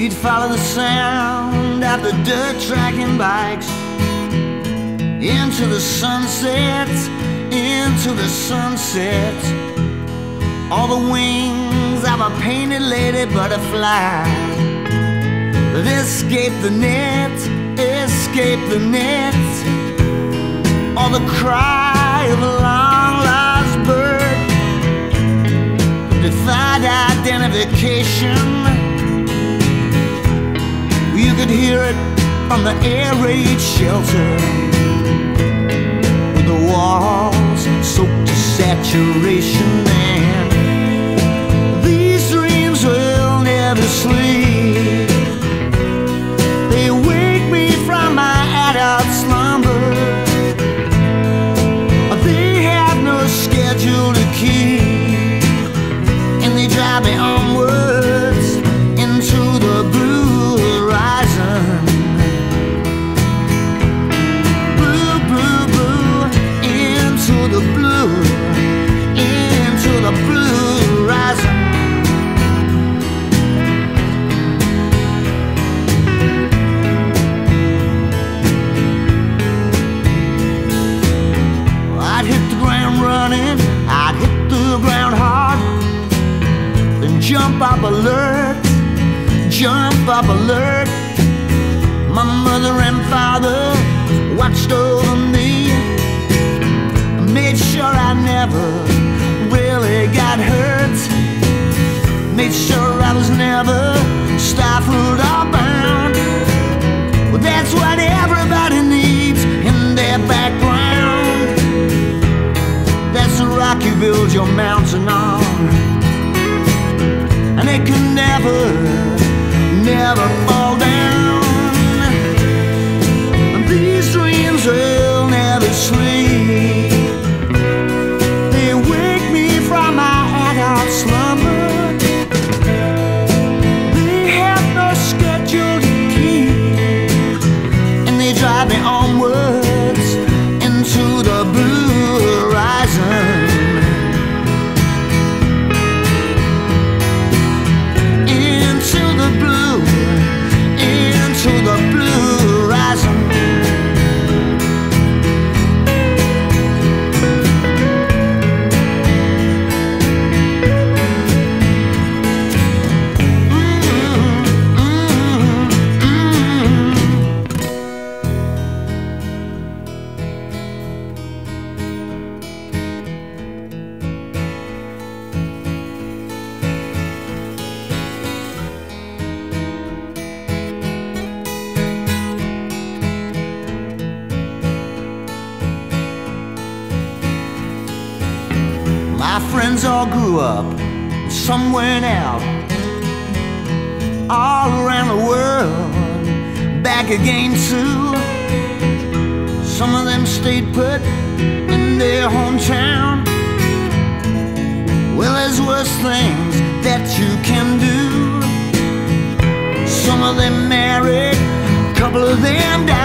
We'd follow the sound of the dirt tracking bikes into the sunset, into the sunset. All the wings of a painted lady butterfly that escape the net, escape the net. Or the cry of a long-lost bird, defied identification. You could hear it from the air raid shelter, with the walls soaked to saturation. And these dreams will never sleep. They wake me from my adult slumber. They have no schedule to keep, and they drive me onwards into the blue horizon. Blue, blue, blue, into the blue, into the blue horizon. I'd hit the ground running, I'd hit the ground hard, then jump up alert, jump up alert. My mother and father watched over me, made sure I never really got hurt, made sure I was never stifled or bound. Well, that's what everybody needs in their background. That's the rock you build your mountain on, and it can never, never fall down. And these dreams will never sleep. They wake me from my adult slumber. They have no schedule to keep, and they drive me onwards into the blue horizon. Into the blue horizon. My friends all grew up, some went out, all around the world, back again too. Some of them stayed put in their hometown. Well, there's worse things that you can do. Some of them married, a couple of them died.